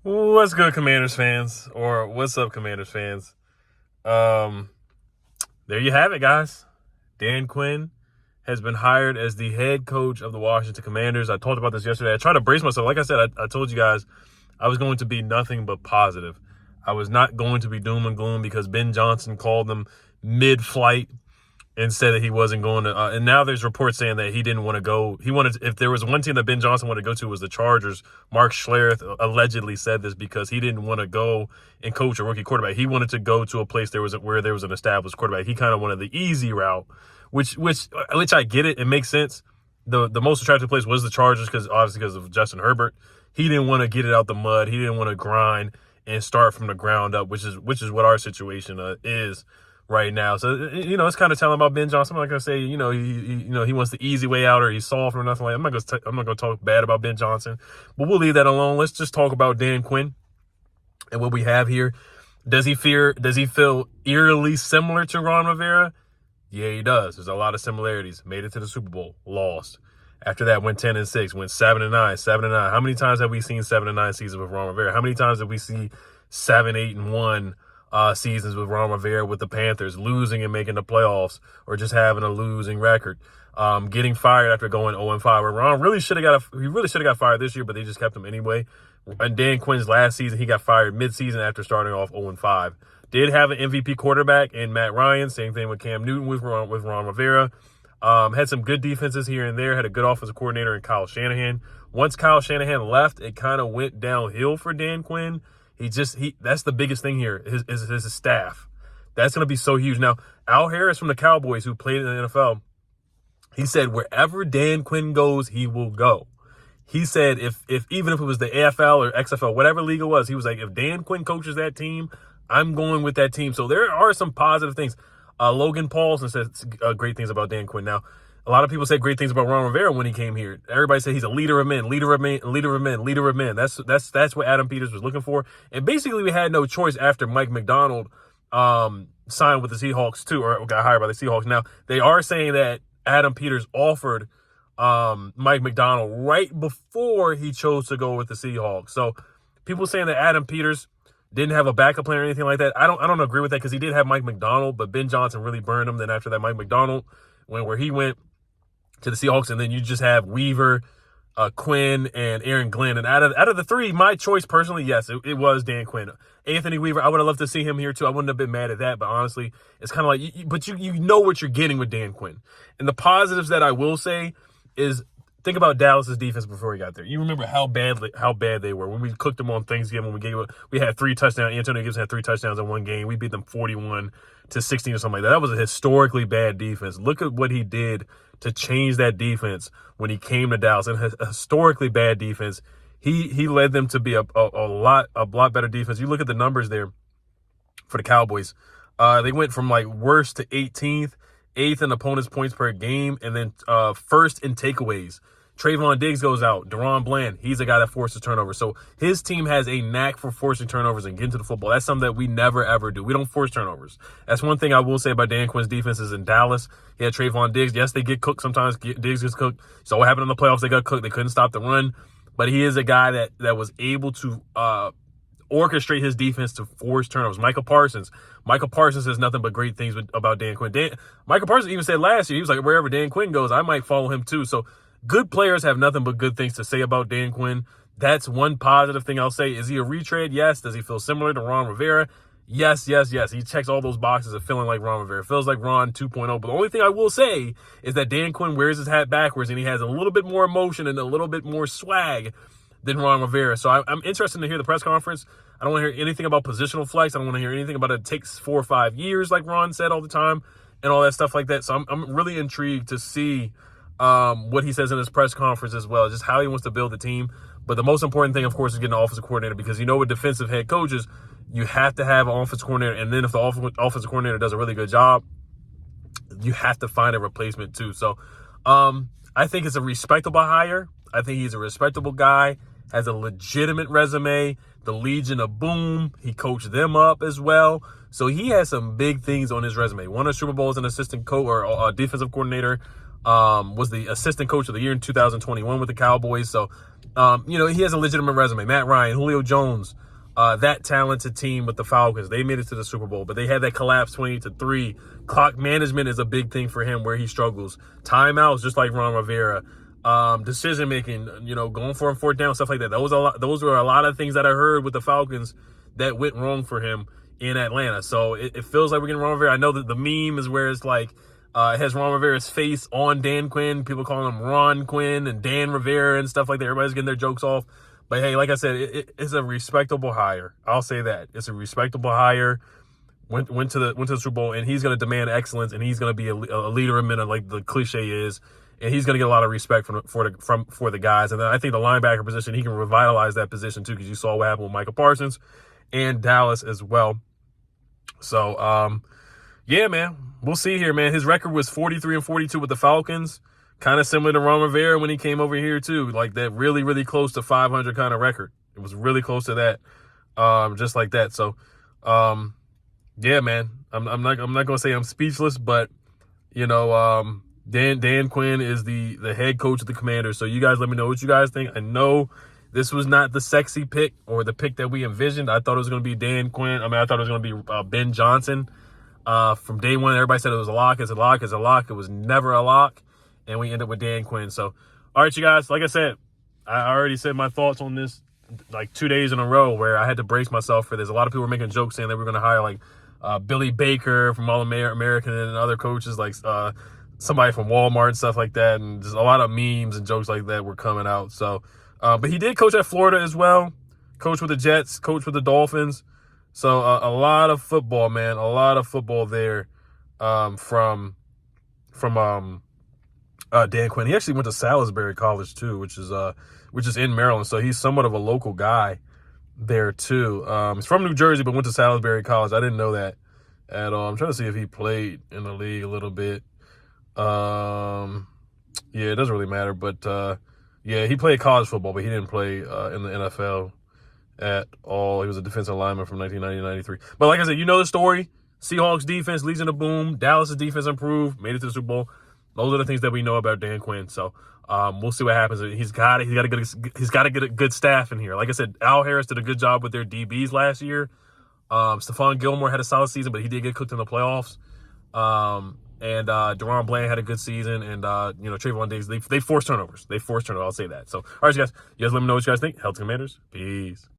What's good, Commanders fans? Or what's up, Commanders fans? There you have it, guys. Dan Quinn has been hired as the head coach of the Washington Commanders. I talked about this yesterday. I tried to brace myself. Like I said, I told you guys I was going to be nothing but positive. I was not going to be doom and gloom because Ben Johnson called them mid-flight and said that he wasn't going to. And now there's reports saying that he didn't want to go. He wanted, if there was one team that Ben Johnson wanted to go to, was the Chargers. Mark Schlereth allegedly said this because he didn't want to go and coach a rookie quarterback. He wanted to go to a place where there was an established quarterback. He kind of wanted the easy route, which I get it. It makes sense. The most attractive place was the Chargers because of Justin Herbert. He didn't want to get it out the mud. He didn't want to grind and start from the ground up, which is what our situation is right now. So, it's kind of telling about Ben Johnson. I'm not going to say, he wants the easy way out or he's soft or nothing like that. I'm not going to talk bad about Ben Johnson, but we'll leave that alone. Let's just talk about Dan Quinn and what we have here. Does he feel eerily similar to Ron Rivera? Yeah, he does. There's a lot of similarities. Made it to the Super Bowl, lost. After that, went 10-6, went 7-9, 7-9. How many times have we seen 7-9 seasons with Ron Rivera? How many times have we seen 7-8-1 seasons with Ron Rivera with the Panthers, losing and making the playoffs or just having a losing record, getting fired after going 0-5. Where Ron really should have got fired this year, but they just kept him anyway. And Dan Quinn's last season, he got fired mid-season after starting off 0-5. Did have an MVP quarterback in Matt Ryan. Same thing with Cam Newton with Ron Rivera. Had some good defenses here and there. Had a good offensive coordinator in Kyle Shanahan. Once Kyle Shanahan left, it kind of went downhill for Dan Quinn. That's the biggest thing here, his staff. That's going to be so huge. Now, Al Harris from the Cowboys, who played in the NFL, he said wherever Dan Quinn goes, he will go. He said even if it was the AFL or XFL, whatever league it was, he was like, if Dan Quinn coaches that team, I'm going with that team. So there are some positive things. Logan Paulson said great things about Dan Quinn. Now, a lot of people said great things about Ron Rivera when he came here. Everybody said he's a leader of men, leader of men, leader of men, leader of men. That's what Adam Peters was looking for. And basically, we had no choice after Mike McDonald signed with the Seahawks too, or got hired by the Seahawks. Now, they are saying that Adam Peters offered Mike McDonald right before he chose to go with the Seahawks. So people saying that Adam Peters didn't have a backup plan or anything like that. I don't agree with that because he did have Mike McDonald, but Ben Johnson really burned him. Then after that, Mike McDonald where he went to the Seahawks, and then you just have Weaver, Quinn, and Aaron Glenn. And out of the three, my choice personally, yes, it was Dan Quinn. Anthony Weaver, I would have loved to see him here too. I wouldn't have been mad at that, but honestly, it's kind of like, but you know what you're getting with Dan Quinn. And the positives that I will say is, think about Dallas's defense before he got there. You remember how bad they were when we cooked them on Thanksgiving. We had 3 touchdowns. Antonio Gibson had 3 touchdowns in one game. We beat them 41-16 or something like that. That was a historically bad defense. Look at what he did to change that defense when he came to Dallas. And a historically bad defense, he led them to be a lot better defense. You look at the numbers there for the Cowboys. They went from like worst to 18th, 8th in opponents' points per game, and then first in takeaways. Trayvon Diggs goes out. Deron Bland, he's a guy that forces turnovers. So his team has a knack for forcing turnovers and getting to the football. That's something that we never, ever do. We don't force turnovers. That's one thing I will say about Dan Quinn's defenses in Dallas. He had Trayvon Diggs. Yes, they get cooked sometimes. Diggs gets cooked. So what happened in the playoffs? They got cooked. They couldn't stop the run. But he is a guy that was able to orchestrate his defense to force turnovers. Michael Parsons says nothing but great things about Dan Quinn. Michael Parsons even said last year, he was like, wherever Dan Quinn goes, I might follow him too. So good players have nothing but good things to say about Dan Quinn. That's one positive thing I'll say. Is he a retread? Yes. Does he feel similar to Ron Rivera? Yes. He checks all those boxes of feeling like Ron Rivera. Feels like Ron 2.0. But the only thing I will say is that Dan Quinn wears his hat backwards and he has a little bit more emotion and a little bit more swag than Ron Rivera. So I'm interested to hear the press conference. I don't want to hear anything about positional flex. I don't want to hear anything about it takes 4 or 5 years like Ron said all the time and all that stuff like that. So I'm really intrigued to see what he says in his press conference as well, just how he wants to build the team. But the most important thing, of course, is getting an offensive coordinator because with defensive head coaches, you have to have an offensive coordinator. And then if the offensive coordinator does a really good job, you have to find a replacement too. So I think it's a respectable hire. I think he's a respectable guy, has a legitimate resume. The Legion of Boom, he coached them up as well. So he has some big things on his resume. Won a Super Bowl as an assistant coach or a defensive coordinator. Was the assistant coach of the year in 2021 with the Cowboys. So he has a legitimate resume. Matt Ryan, Julio Jones, that talented team with the Falcons. They made it to the Super Bowl, but they had that collapse 28-3. Clock management is a big thing for him where he struggles. Timeouts, just like Ron Rivera. Decision making, going for a fourth down, stuff like that. Those were a lot of things that I heard with the Falcons that went wrong for him in Atlanta. So it feels like we're getting Ron Rivera. I know that the meme is where it's like, it has Ron Rivera's face on Dan Quinn. People calling him Ron Quinn and Dan Rivera and stuff like that. Everybody's getting their jokes off. But hey, like I said, it's a respectable hire. I'll say that. It's a respectable hire. Went to the Super Bowl, and he's going to demand excellence, and he's going to be a leader in minute, like the cliche is, and he's going to get a lot of respect for the guys. And then I think the linebacker position, he can revitalize that position too, because you saw what happened with Michael Parsons and Dallas as well. So, yeah, man, we'll see here, man. His record was 43-42 with the Falcons, kind of similar to Ron Rivera when he came over here too, like that really, really close to 500 kind of record. It was really close to that, just like that. So, yeah, man, I'm not gonna say I'm speechless, but Dan Quinn is the head coach of the Commanders. So you guys let me know what you guys think. I know this was not the sexy pick or the pick that we envisioned. I thought it was going to be Dan Quinn. I thought it was going to be Ben Johnson. From day one, everybody said it was a lock. It's a lock. It's a lock. It was never a lock. And we ended up with Dan Quinn. So, all right, you guys, like I said, I already said my thoughts on this like 2 days in a row where I had to brace myself for this. A lot of people were making jokes saying that we're going to hire like Billy Baker from All-American and other coaches like somebody from Walmart and stuff like that. And just a lot of memes and jokes like that were coming out. So, but he did coach at Florida as well. Coach with the Jets, coach with the Dolphins. So a lot of football, man. A lot of football there from Dan Quinn. He actually went to Salisbury College too, which is in Maryland. So he's somewhat of a local guy there too. He's from New Jersey, but went to Salisbury College. I didn't know that at all. I'm trying to see if he played in the league a little bit. Yeah, it doesn't really matter, but yeah, he played college football, but he didn't play in the NFL at all. He was a defensive lineman from 1990 to 93. But like I said, you know the story. Seahawks defense leads in the boom. Dallas' defense improved, made it to the Super Bowl. Those are the things that we know about Dan Quinn. So we'll see what happens. He's got to get a good staff in here. Like I said, Al Harris did a good job with their DBs last year. Stephon Gilmore had a solid season, but he did get cooked in the playoffs. And Deron Bland had a good season, and Trayvon Diggs, they forced turnovers. I'll say that. So, all right, you guys let me know what you guys think. Health Commanders, peace.